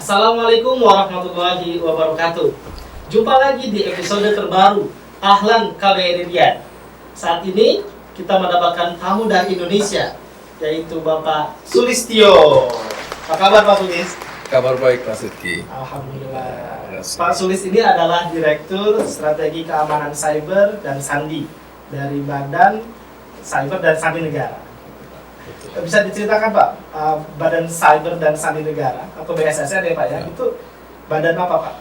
Assalamualaikum warahmatullahi wabarakatuh. Jumpa lagi di episode terbaru Ahlan KBRI Riyadh. Saat ini kita mendapatkan tamu dari Indonesia, yaitu Bapak Sulistyo. Apa kabar Pak Sulis? Kabar baik Mas Sidki. Alhamdulillah. Pak Sulis ini adalah Direktur Strategi Keamanan Cyber dan Sandi dari Badan Cyber dan Sandi Negara. Bisa diceritakan Pak, Badan Cyber dan Sandi Negara atau BSSN ya Pak ya, itu badan apa Pak?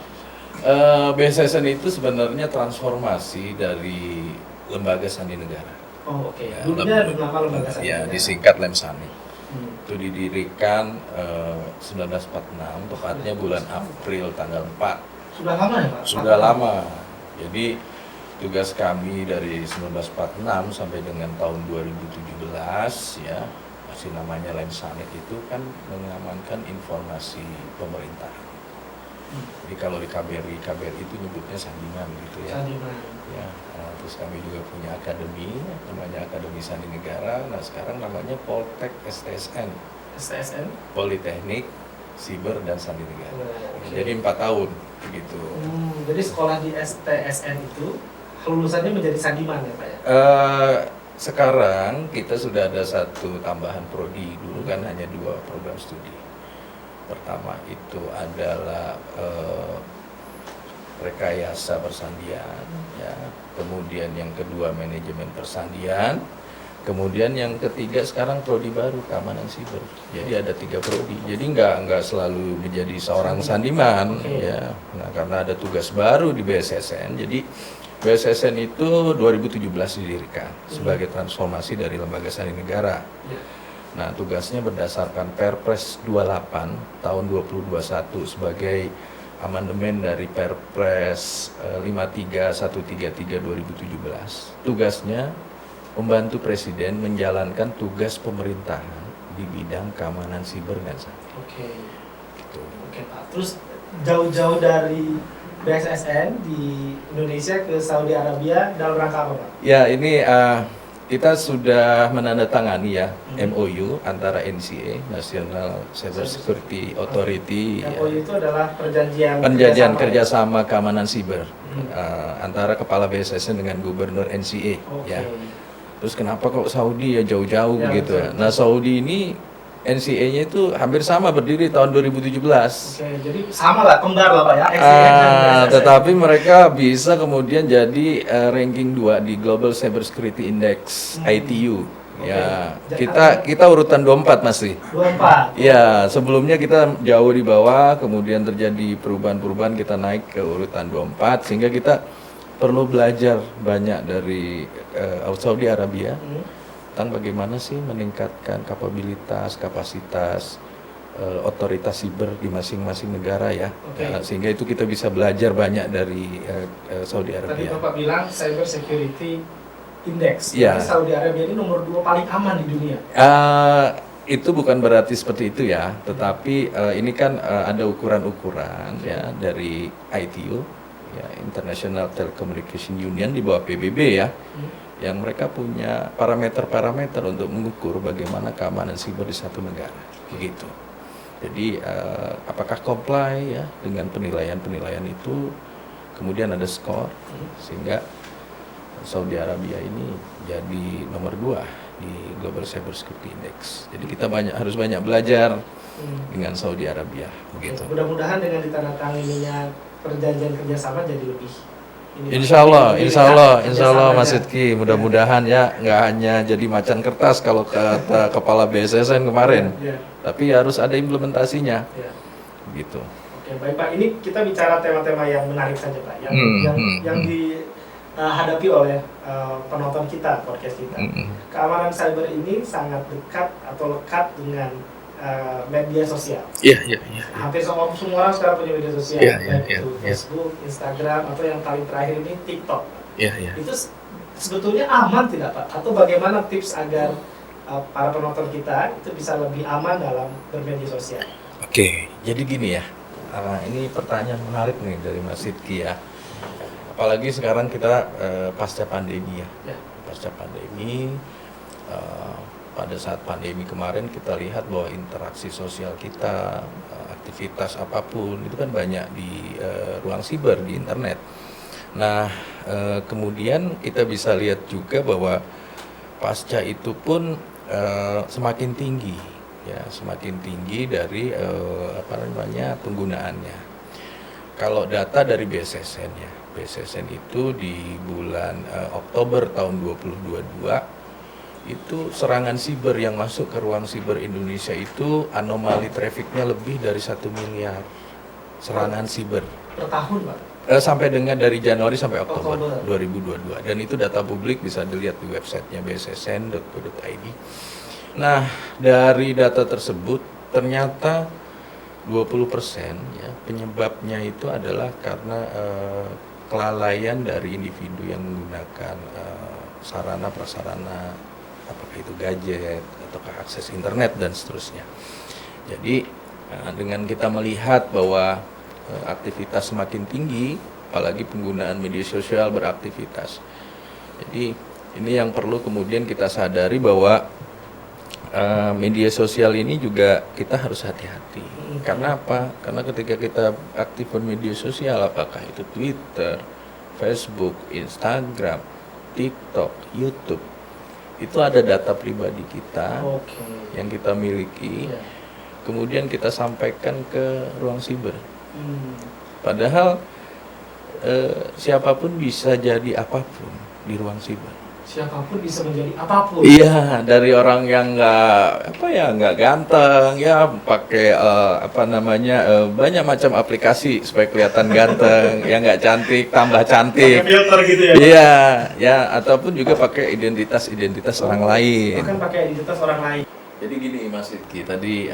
BSSN itu sebenarnya transformasi dari Lembaga Sandi Negara. Oh oke, dulunya bernama Lembaga Sandi Ya, Negara. disingkat Lemsani. Itu didirikan 1946, tepatnya bulan April tanggal 4. Sudah lama ya Pak? Sudah lama. Jadi tugas kami dari 1946 sampai dengan tahun 2017 ya, masih namanya Lemsanet, itu kan mengamankan informasi pemerintah. Jadi kalau di KBRI itu nyebutnya Sandiman gitu ya. Sandiman. Ya, terus kami juga punya akademi, namanya Akademi Sandi Negara. Nah sekarang namanya Poltek STSN. STSN? Politeknik, Siber dan Sandi Negara. Okay. Jadi 4 tahun begitu. Jadi sekolah di STSN itu lulusannya menjadi Sandiman ya Pak ya? Sekarang kita sudah ada satu tambahan prodi. Dulu kan hanya 2 program studi. Pertama itu adalah rekayasa persandian, ya. Kemudian yang kedua manajemen persandian. Kemudian yang ketiga sekarang prodi baru keamanan siber. Jadi ada 3 prodi. Jadi nggak selalu menjadi seorang sandiman, ya. Nah karena ada tugas baru di BSSN. Jadi BSSN itu 2017 didirikan sebagai transformasi dari Lembaga Sandi Negara. Nah, tugasnya berdasarkan Perpres 28 tahun 2021 sebagai amandemen dari Perpres 53133 2017. Tugasnya membantu Presiden menjalankan tugas pemerintahan di bidang keamanan siber dan sandi. Oke. Gitu. Oke Pak. Terus jauh-jauh dari BSSN di Indonesia ke Saudi Arabia dalam rangka apa Pak? Ya, ini kita sudah menandatangani ya MOU antara NCA, National Cyber Security Authority. MOU itu adalah perjanjian kerjasama keamanan siber antara Kepala BSSN dengan Gubernur NCA. Ya. Terus kenapa kok Saudi ya jauh-jauh ya, begitu? Betul. Nah Saudi ini NCA-nya itu hampir sama, berdiri tahun 2017. Oke, jadi sama lah, kembar lah Pak ya. Tetapi mereka bisa kemudian jadi ranking 2 di Global Cyber Security Index ITU. Ya, kita urutan 24 masih. 24. Ya, sebelumnya kita jauh di bawah, kemudian terjadi perubahan-perubahan, kita naik ke urutan 24 sehingga kita perlu belajar banyak dari Saudi Arabia. Tentang bagaimana sih meningkatkan kapasitas otoritas siber di masing-masing negara ya. Sehingga itu kita bisa belajar banyak dari Saudi Arabia. Tadi Bapak bilang Cyber Security Index. Ya. Jadi Saudi Arabia ini nomor 2 paling aman di dunia. Itu bukan berarti seperti itu ya, tetapi ini kan ada ukuran-ukuran ya dari ITU, ya, International Telecommunication Union di bawah PBB ya. Yang mereka punya parameter-parameter untuk mengukur bagaimana keamanan siber di satu negara, begitu. Jadi apakah comply ya dengan penilaian-penilaian itu, kemudian ada skor sehingga Saudi Arabia ini jadi nomor 2 di Global Cyber Security Index. Jadi kita harus banyak belajar dengan Saudi Arabia, begitu. Mudah-mudahan dengan ditandatanganinya perjanjian kerjasama jadi lebih. Insya Allah Mas Sidki, mudah-mudahan ya nggak hanya jadi macan kertas kalau kata Kepala BSSN kemarin, tapi harus ada implementasinya, gitu. Oke, baik Pak, ini kita bicara tema-tema yang menarik saja Pak, yang dihadapi oleh penonton kita, podcast kita. Keamanan cyber ini sangat dekat atau lekat dengan media sosial. Iya. Hampir semua orang sekarang punya media sosial, baik itu Facebook, Instagram, atau yang paling terakhir ini TikTok. Iya. Itu sebetulnya aman tidak Pak? Atau bagaimana tips agar para penonton kita itu bisa lebih aman dalam bermedia sosial? Oke, jadi gini ya. Ini pertanyaan menarik nih dari Mas Sidki ya. Apalagi sekarang kita pasca pandemi ya. Pasca pandemi. Pada saat pandemi kemarin kita lihat bahwa interaksi sosial kita, aktivitas apapun itu kan banyak di ruang siber di internet. Nah, kemudian kita bisa lihat juga bahwa pasca itu pun semakin tinggi, ya semakin tinggi dari penggunaannya. Kalau data dari BSSN ya, BSSN itu di bulan Oktober tahun 2022 itu serangan siber yang masuk ke ruang siber Indonesia itu anomali trafficnya lebih dari 1 miliar serangan siber Per tahun, Pak? sampai dengan dari Januari sampai Oktober 2022, dan itu data publik bisa dilihat di websitenya bssn.co.id. Nah, dari data tersebut ternyata 20% ya penyebabnya itu adalah karena kelalaian dari individu yang menggunakan sarana prasarana, apakah itu gadget ataukah akses internet dan seterusnya. Jadi dengan kita melihat bahwa aktivitas semakin tinggi, apalagi penggunaan media sosial beraktivitas. Jadi ini yang perlu kemudian kita sadari bahwa media sosial ini juga kita harus hati-hati. Karena apa? Karena ketika kita aktif media sosial, apakah itu Twitter, Facebook, Instagram, TikTok, YouTube, itu ada data pribadi kita yang kita miliki. Kemudian kita sampaikan ke ruang siber. Padahal siapapun bisa jadi apapun di ruang siber. Siapapun bisa menjadi apapun. Iya, dari orang yang nggak ganteng, ya pakai banyak macam aplikasi supaya kelihatan ganteng, yang nggak cantik tambah cantik. Pakai filter gitu ya. Iya, ya ataupun juga pakai identitas orang lain. Bahkan pakai identitas orang lain. Jadi gini Mas Rizky, tadi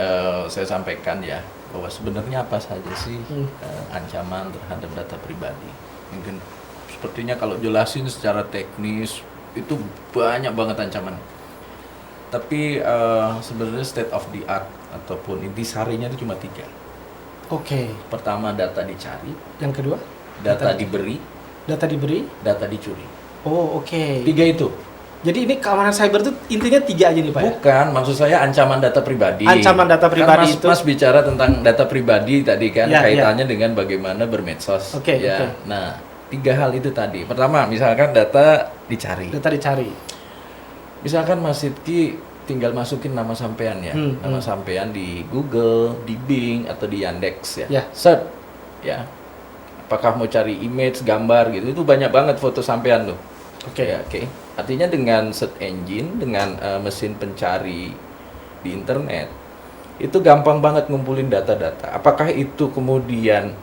saya sampaikan ya bahwa sebenarnya apa saja sih ancaman terhadap data pribadi. Mungkin sepertinya kalau jelasin secara teknis itu banyak banget ancaman. Tapi sebenarnya state of the art ataupun intisarinya itu cuma 3. Pertama, data dicari. Yang kedua, data diberi. Data diberi. Data dicuri. 3 itu. Jadi ini keamanan cyber itu intinya 3 aja nih Pak? Bukan, maksud saya ancaman data pribadi. Ancaman data pribadi kan itu. Mas bicara tentang data pribadi tadi kan, kaitannya dengan bagaimana bermedsos. Nah, 3 hal itu tadi. Pertama, misalkan data dicari. Misalkan Mas Sidki tinggal masukin nama sampean ya, nama sampean di Google, di Bing atau di Yandex ya. Search ya. Apakah mau cari image, gambar gitu, itu banyak banget foto sampean tuh. Artinya dengan search engine, dengan mesin pencari di internet, itu gampang banget ngumpulin data-data. Apakah itu kemudian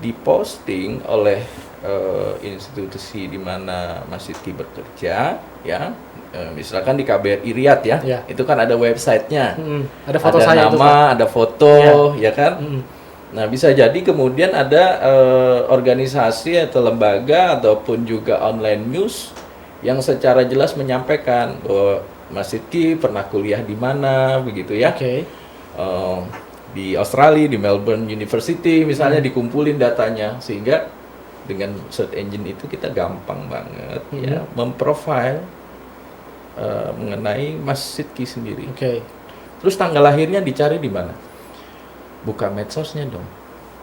diposting oleh institusi di mana Mas Sidki bekerja, ya, misalkan di KBRI Riyadh ya, itu kan ada websitenya, ada foto ada saya nama, ada foto, ya kan. Nah, bisa jadi kemudian ada organisasi atau lembaga ataupun juga online news yang secara jelas menyampaikan bahwa Mas Sidki pernah kuliah di mana, begitu ya. Di Australia, di Melbourne University misalnya, dikumpulin datanya, sehingga dengan search engine itu kita gampang banget ya memprofile mengenai Mas Sidki sendiri. Terus tanggal lahirnya dicari di mana? Buka medsosnya dong.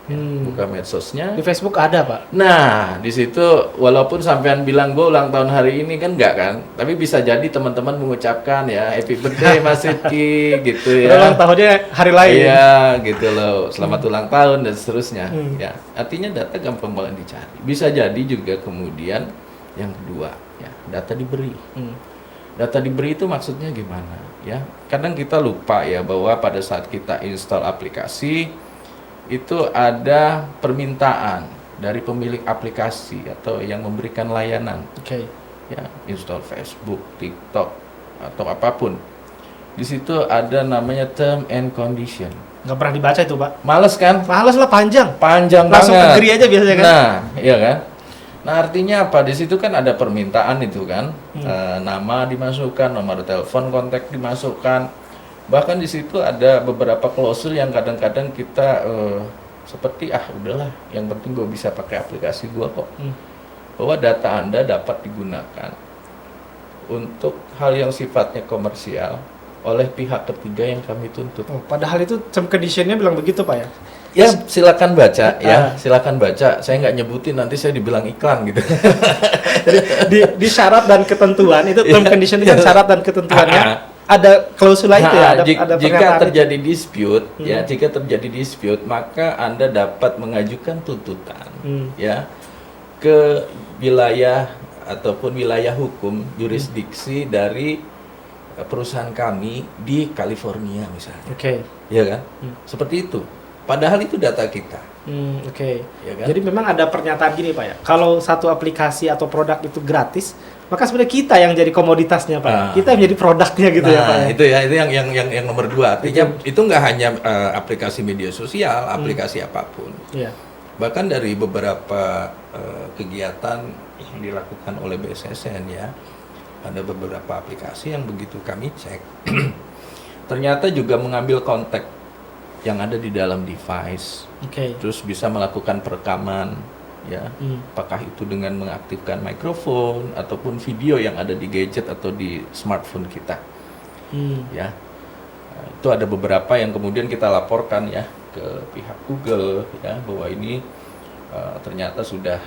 Buka medsosnya. Di Facebook ada Pak? Nah, di situ walaupun sampean bilang gue ulang tahun hari ini kan enggak kan, tapi bisa jadi teman-teman mengucapkan ya happy birthday Mas Sidki gitu ya. Ulang tahunnya hari lain. Iya, gitu loh. Selamat ulang tahun dan seterusnya. Ya, artinya data gampang banget dicari. Bisa jadi juga kemudian yang kedua, ya, data diberi. Data diberi itu maksudnya gimana? Ya, kadang kita lupa ya bahwa pada saat kita install aplikasi itu ada permintaan dari pemilik aplikasi atau yang memberikan layanan. Ya, install Facebook, TikTok atau apapun. Di situ ada namanya term and condition. Nggak pernah dibaca itu Pak? Males kan? Males lah, panjang Langsung banget. Ke geri aja biasanya kan? Nah, iya kan? Nah, artinya apa? Di situ kan ada permintaan itu kan, nama dimasukkan, nomor telepon kontak dimasukkan. Bahkan di situ ada beberapa klausul yang kadang-kadang kita seperti udahlah, yang penting gue bisa pakai aplikasi gue kok. Bahwa data Anda dapat digunakan untuk hal yang sifatnya komersial oleh pihak ketiga yang kami tuntut. Oh, padahal itu term conditionnya bilang begitu Pak ya? Ya silakan baca ya, silakan baca. Saya nggak nyebutin nanti saya dibilang iklan gitu. Jadi di syarat dan ketentuan itu term condition itu kan syarat dan ketentuannya ada klausula itu ya, ada jika pernyataan terjadi dispute, ya jika terjadi dispute maka Anda dapat mengajukan tuntutan, ya ke wilayah ataupun wilayah hukum jurisdiksi dari perusahaan kami di California misalnya. Oke. Ya kan? Seperti itu. Padahal itu data kita. Oke. Ya kan? Jadi memang ada pernyataan gini Pak ya. Kalau satu aplikasi atau produk itu gratis, maka sebenarnya kita yang jadi komoditasnya Pak. Kita yang jadi produknya gitu ya Pak. Ya? Itu yang nomor 2. Artinya itu nggak hanya aplikasi media sosial, aplikasi apapun. Iya. Bahkan dari beberapa kegiatan yang dilakukan oleh BSSN ya, ada beberapa aplikasi yang begitu kami cek, ternyata juga mengambil kontak yang ada di dalam device, terus bisa melakukan perekaman, ya, apakah itu dengan mengaktifkan mikrofon ataupun video yang ada di gadget atau di smartphone kita, ya, itu ada beberapa yang kemudian kita laporkan ya ke pihak Google, ya, bahwa ini ternyata sudah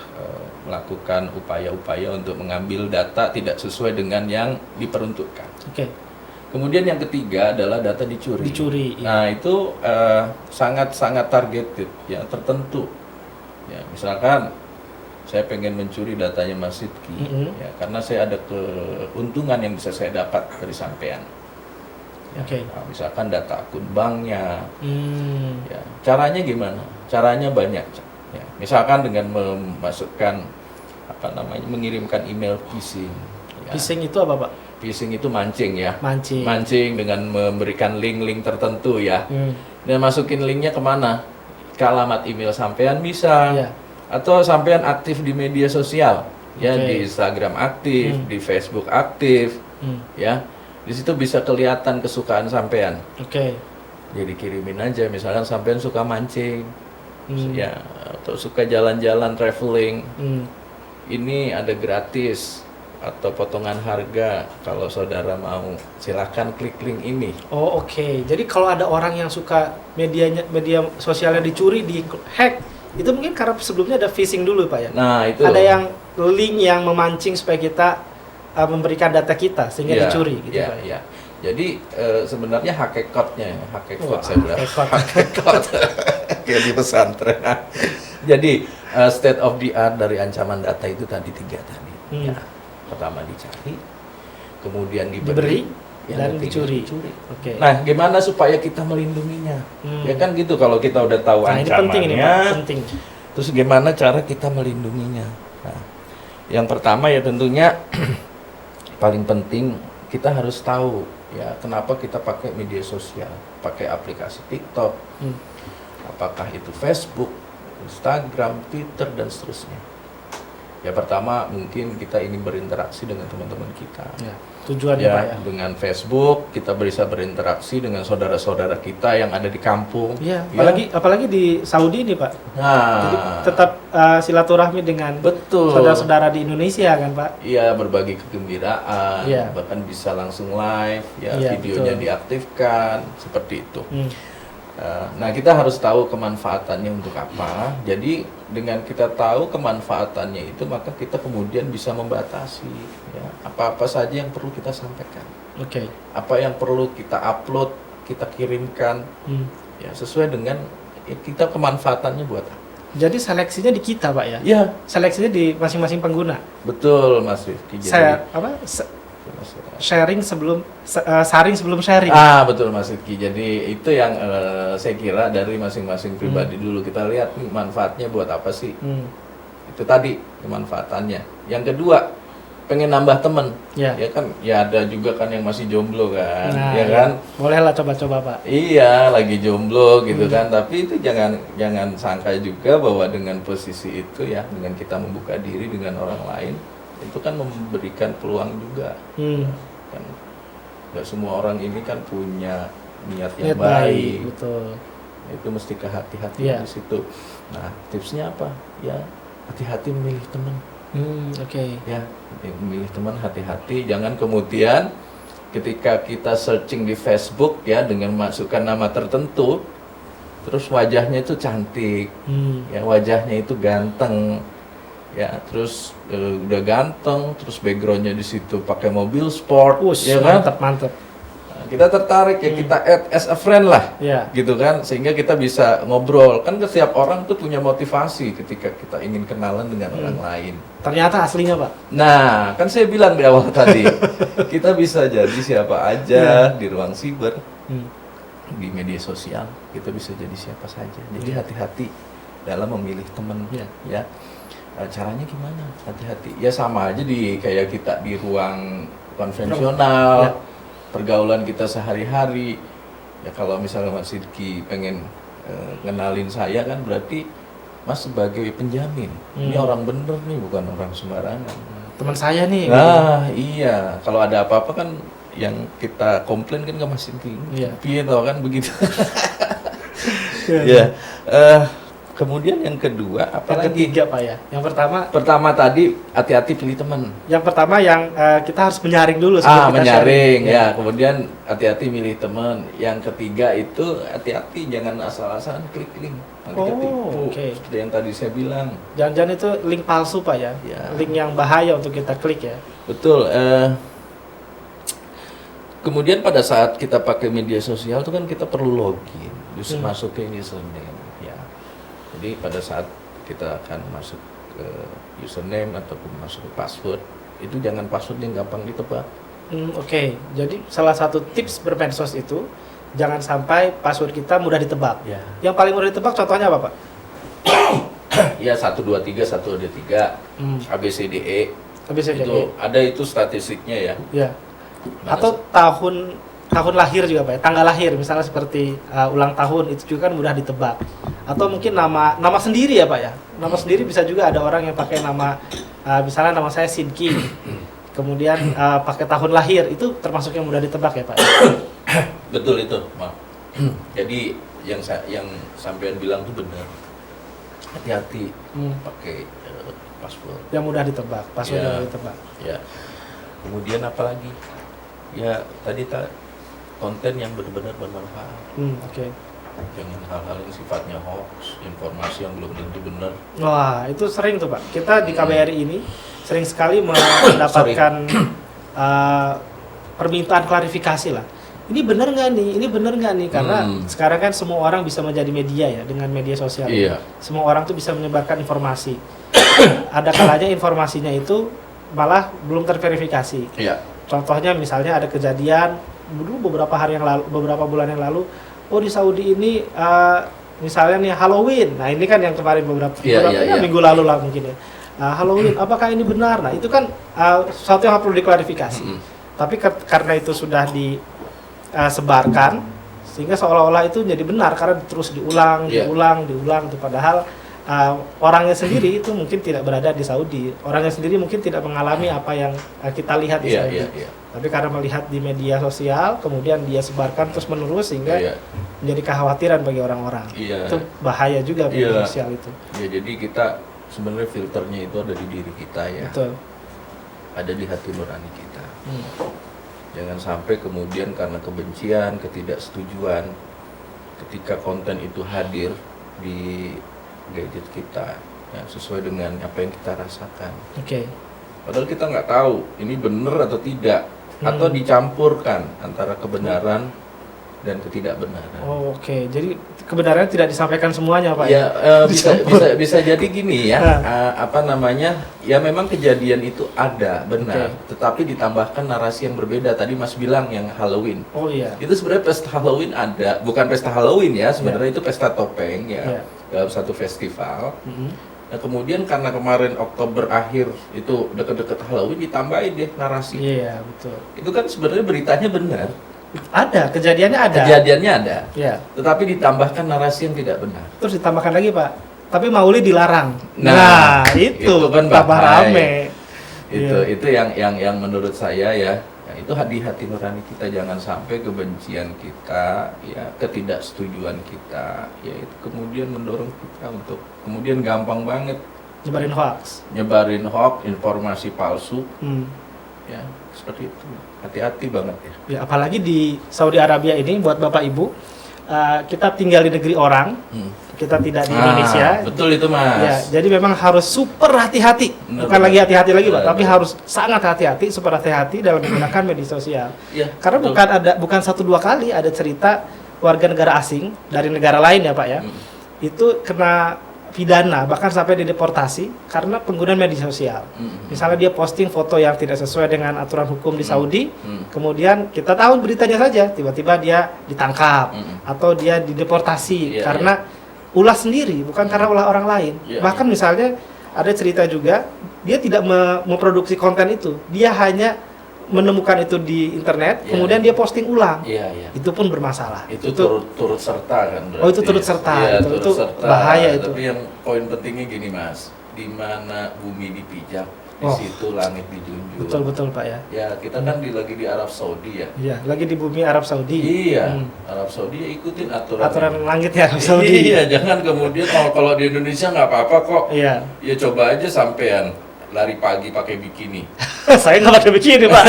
melakukan upaya-upaya untuk mengambil data tidak sesuai dengan yang diperuntukkan. Kemudian yang ketiga adalah data dicuri. Ya. Nah itu sangat-sangat targeted, ya, tertentu. Ya, misalkan saya pengen mencuri datanya Mas Sidki, ya, karena saya ada keuntungan yang bisa saya dapat dari sampean. Ya, nah, misalkan data akun banknya. Ya, caranya gimana? Caranya banyak. Ya, misalkan dengan memasukkan mengirimkan email phishing. Ya. Phishing itu apa Pak? Phishing itu mancing ya. Mancing dengan memberikan link-link tertentu ya. Dan masukin linknya kemana? Ke alamat email sampean bisa. Atau sampean aktif di media sosial. Ya, di Instagram aktif, di Facebook aktif. Ya. Di situ bisa kelihatan kesukaan sampean. Jadi kirimin aja, misalkan sampean suka mancing. Ya, atau suka jalan-jalan traveling. Ini ada gratis atau potongan harga kalau saudara mau, silakan klik link ini. Jadi kalau ada orang yang suka media sosialnya dicuri, di hack, itu mungkin karena sebelumnya ada phishing dulu Pak ya. Nah itu ada yang link yang memancing supaya kita memberikan data kita sehingga dicuri gitu Pak. Jadi sebenarnya hakekatnya, hakekat kayak di pesantren. Jadi state of the art dari ancaman data itu tadi 3 tadi. Ya. Pertama dicari, kemudian diberi, dan dicuri. Nah, gimana supaya kita melindunginya? Ya kan gitu, kalau kita udah tahu ancamannya, ini penting. Terus gimana cara kita melindunginya? Nah, yang pertama ya tentunya paling penting kita harus tahu ya kenapa kita pakai media sosial, pakai aplikasi TikTok, apakah itu Facebook, Instagram, Twitter dan seterusnya. Ya pertama mungkin kita ingin berinteraksi dengan teman-teman kita. Ya, tujuannya Pak ya. Dengan Facebook kita bisa berinteraksi dengan saudara-saudara kita yang ada di kampung. Iya. Apalagi di Saudi ini Pak. Nah, jadi tetap silaturahmi dengan saudara-saudara di Indonesia kan Pak. Iya, berbagi kegembiraan, bahkan bisa langsung live, videonya diaktifkan seperti itu. Nah, kita harus tahu kemanfaatannya untuk apa. Jadi dengan kita tahu kemanfaatannya itu, maka kita kemudian bisa membatasi ya, apa-apa saja yang perlu kita sampaikan. Apa yang perlu kita upload, kita kirimkan, ya sesuai dengan kita kemanfaatannya buat apa. Jadi seleksinya di kita Pak ya? Iya. Seleksinya di masing-masing pengguna. Betul Mas Rifki. Saring sebelum sharing. Betul Mas Rifki. Jadi itu yang saya kira dari masing-masing pribadi dulu kita lihat nih manfaatnya buat apa sih. Itu tadi kemanfaatannya. Yang kedua, pengen nambah teman. Ya kan, ya ada juga kan yang masih jomblo kan. Ya kan? Bolehlah coba-coba Pak. Iya, lagi jomblo gitu kan. Tapi itu jangan sangka juga bahwa dengan posisi itu ya, dengan kita membuka diri dengan orang lain, itu kan memberikan peluang juga. Kan nggak semua orang ini kan punya niat yang baik. Betul. Itu mesti kehati-hatian di situ. Nah, tipsnya apa? Ya, hati-hati memilih teman. Ya, memilih teman, hati-hati. Jangan kemudian ketika kita searching di Facebook ya dengan masukkan nama tertentu, terus wajahnya itu cantik, ya wajahnya itu ganteng, ya terus udah ganteng, terus backgroundnya di situ pakai mobil sport, ya kan? Mantap. Nah, kita tertarik ya, kita add as a friend lah, Ya. gitu kan, sehingga kita bisa ngobrol. Kan setiap orang tuh punya motivasi ketika kita ingin kenalan dengan orang lain. Ternyata aslinya Pak. Nah, kan saya bilang di awal tadi, kita bisa jadi siapa aja di ruang siber, di media sosial, kita bisa jadi siapa saja. Jadi hati-hati dalam memilih teman, ya. Caranya gimana? Hati-hati. Ya sama aja kayak kita di ruang konvensional, pergaulan kita sehari-hari. Ya kalau misalnya Mas Sidki pengen ngenalin saya kan berarti Mas sebagai penjamin. Ini orang bener nih, bukan orang sembarangan. Teman saya nih. Nah, iya. Kalau ada apa-apa kan yang kita komplain kan ke Mas Sidki. Iya. Piye tau kan begitu. Iya. Ya. Kemudian yang kedua, Yang apalagi? ketiga Pak ya. Yang pertama tadi hati-hati pilih teman. Yang pertama yang kita harus menyaring dulu sebelum kita Menyaring sharing. ya. Kemudian hati-hati milih teman. Yang ketiga itu hati-hati jangan asal-asalan klik link. Nanti ketipu. oke. Seperti yang tadi saya bilang. Jangan-jangan itu link palsu Pak ya. Ya. Link yang bahaya untuk kita klik ya. Betul. Kemudian pada saat kita pakai media sosial itu kan kita perlu login, justru masuk ke username. Ya. Jadi pada saat kita akan masuk ke username ataupun masuk ke password, itu jangan password yang gampang ditebak. Oke. Jadi salah satu tips bermedsos itu jangan sampai password kita mudah ditebak. Ya. Yang paling mudah ditebak contohnya apa Pak? Ya 1 2 3 1 2 3 ABCDE. ABCDE. Itu ada itu statistiknya ya. Ya. Mana Atau tahun lahir juga Pak ya. Tanggal lahir misalnya seperti ulang tahun itu juga kan mudah ditebak. Atau mungkin nama sendiri ya Pak ya. Nama sendiri bisa juga ada orang yang pakai nama misalnya nama saya Sidki. Kemudian pakai tahun lahir itu termasuk yang mudah ditebak ya Pak. Betul itu, maaf. Jadi yang sampean bilang itu benar. Hati-hati pakai password. Yang mudah ditebak, password yang mudah ditebak. Ya. Kemudian apa lagi? Ya tadi konten yang benar-benar bermanfaat. Oke. Jangan hal-hal yang sifatnya hoax, informasi yang belum tentu benar. Wah, itu sering tuh Pak. Kita di KBRI ini sering sekali mendapatkan permintaan klarifikasi lah. Ini benar nggak nih? Ini benar nggak nih? Karena sekarang kan semua orang bisa menjadi media ya dengan media sosial. Iya. Semua orang tuh bisa menyebarkan informasi. Ada kalanya informasinya itu malah belum terverifikasi. Iya. Contohnya misalnya ada kejadian dulu beberapa bulan yang lalu, oh di Saudi ini misalnya nih Halloween. Nah ini kan yang kemarin beberapa minggu lalu lah mungkin ya. Halloween, apakah ini benar? Nah itu kan sesuatu yang perlu diklarifikasi. Tapi karena itu sudah disebarkan, sehingga seolah-olah itu jadi benar karena terus diulang itu padahal orangnya sendiri itu mungkin tidak berada di Saudi. Orangnya sendiri mungkin tidak mengalami apa yang kita lihat di Saudi. Tapi karena melihat di media sosial, kemudian dia sebarkan terus menerus sehingga menjadi kekhawatiran bagi orang-orang. Itu bahaya juga media sosial itu. Ya jadi kita sebenarnya filternya itu ada di diri kita ya. Betul. Ada di hati nurani kita. Jangan sampai kemudian karena kebencian, ketidaksetujuan, ketika konten itu hadir di gadget kita, ya, sesuai dengan apa yang kita rasakan. Oke. Padahal kita nggak tahu ini benar atau tidak, atau dicampurkan antara kebenaran dan ketidakbenaran. Oke. Jadi kebenaran tidak disampaikan semuanya Pak. Ya bisa jadi gini ya. Apa namanya? Ya memang kejadian itu ada benar, tetapi ditambahkan narasi yang berbeda. Tadi Mas bilang yang Halloween. Oh iya. Itu sebenarnya pesta Halloween ada, bukan pesta Halloween ya. Sebenarnya itu pesta topeng ya. Dalam satu festival. Nah kemudian karena kemarin Oktober akhir itu deket-deket Halloween ditambahin deh narasi. Iya betul. Itu kan sebenarnya beritanya benar. Ada, kejadiannya ada. Kejadiannya ada. Ya. Tetapi ditambahkan narasi yang tidak benar. Terus ditambahkan lagi Pak, tapi maulid dilarang. Nah, itu kan tambah bahaya. rame. Itu yang menurut saya ya, itu hati nurani kita, jangan sampai kebencian kita, ya ketidaksetujuan kita, ya itu kemudian mendorong kita untuk kemudian gampang banget Nyebarin hoax. nyebarin hoax, informasi palsu, ya seperti itu. Hati-hati banget ya. Ya, apalagi di Saudi Arabia ini buat Bapak Ibu, kita tinggal di negeri orang, kita tidak di Indonesia. Betul itu Mas. Ya, jadi memang harus super hati-hati. Benar, Bukan lagi hati-hati lagi, Pak, benar, tapi benar. harus sangat hati-hati, super hati-hati dalam menggunakan media sosial. Ya, Karena betul. bukan 1-2 kali ada cerita warga negara asing dari negara lain ya Pak ya, itu kena pidana bahkan sampai dideportasi karena penggunaan media sosial. Misalnya dia posting foto yang tidak sesuai dengan aturan hukum di Saudi, kemudian kita tahu beritanya saja, tiba-tiba dia ditangkap atau dia dideportasi Iya, karena ulah sendiri, bukan karena ulah orang lain. Iya, Bahkan misalnya ada cerita juga, dia tidak memproduksi konten itu, dia hanya menemukan itu di internet, Iya. kemudian dia posting ulang. Iya, iya. Itu pun bermasalah. Itu turut serta kan berarti. Oh, itu turut serta. Iya, Itu turut serta. bahaya itu. Tapi yang poin pentingnya gini Mas, di mana bumi dipijak, di Oh. situ langit dijunjung. Betul lagi Ya, kita kan lagi di Arab Saudi ya. Iya, lagi di bumi Arab Saudi. Iya, Arab Saudi ya ikutin Aturan langit ya Arab Saudi. Iya, jangan kemudian kalau di Indonesia nggak apa-apa kok. Iya. Ya coba aja sampean lari pagi pakai bikini. Saya nggak pakai begini, Pak.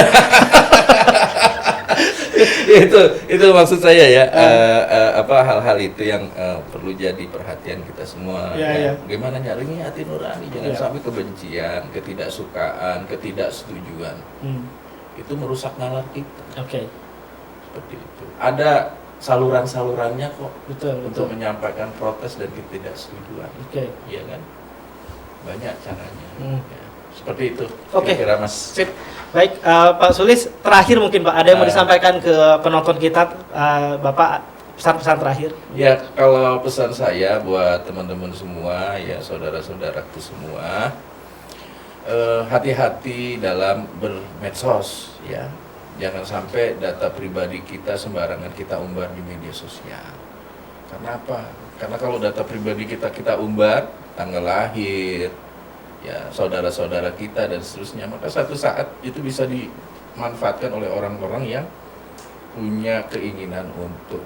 itu maksud saya ya, hal-hal itu yang perlu jadi perhatian kita semua. Iya, ya. iya. Gimana nyarinya hati nurani, jangan Iya. sampai kebencian, ketidaksukaan, ketidaksetujuan. Itu merusak nalar kita. Oke. Seperti itu. Ada saluran-salurannya kok Betul. untuk menyampaikan protes dan ketidaksetujuan. Oke. Iya kan? Banyak caranya. Hmm. Ya. Seperti itu. Oke. Kira-kira Mas. Sip. Baik, Pak Sulis, terakhir mungkin Pak, ada yang mau disampaikan ke penonton kita, Bapak, pesan-pesan terakhir? Ya, kalau pesan saya buat teman-teman semua, ya saudara-saudaraku semua, hati-hati dalam bermedsos, ya. Jangan sampai data pribadi kita sembarangan kita umbar di media sosial. Karena apa? Karena kalau data pribadi kita umbar, tanggal lahir, ya saudara-saudara kita dan seterusnya, maka satu saat itu bisa dimanfaatkan oleh orang-orang yang punya keinginan untuk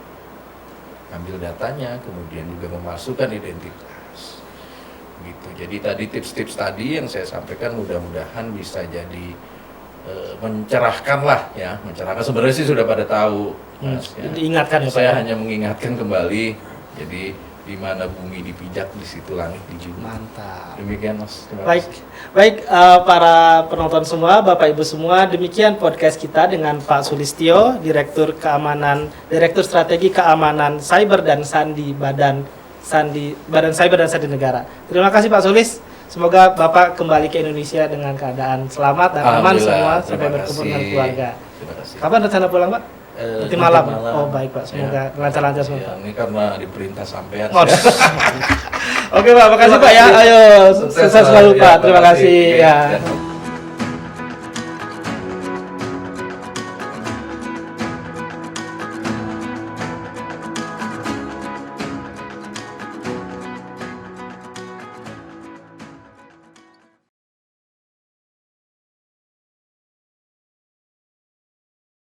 ambil datanya, kemudian juga memasukkan identitas gitu. Jadi tadi tips-tips tadi yang saya sampaikan mudah-mudahan bisa jadi mencerahkan lah ya, mencerahkan. Sebenarnya sih sudah pada tahu Mas, ya. Diingatkan ya Pak. Saya ya? hanya mengingatkan kembali, jadi di mana bumi dipijak, di situ langit dijunjung. Mantap. Demikian Mas. Terima Baik, kasih. baik para penonton semua, Bapak Ibu semua, demikian podcast kita dengan Pak Sulistyo, Direktur Strategi Keamanan Cyber dan Sandi Badan Cyber dan Sandi Negara. Terima kasih Pak Sulis. Semoga Bapak kembali ke Indonesia dengan keadaan selamat dan aman semua sampai berkumpul dengan keluarga. Terima kasih. Kapan rencana pulang, Pak? Nanti malam. Oh, baik Pak. Semoga Ya. lancar-lancar semua. Ya, ini karena diperintah sampean. Oh. Oke Pak, makasih Pak ya. Ayo, sukses selalu Ya, Pak. Terima terima kasih. kasih. Oke. Ya. Ya.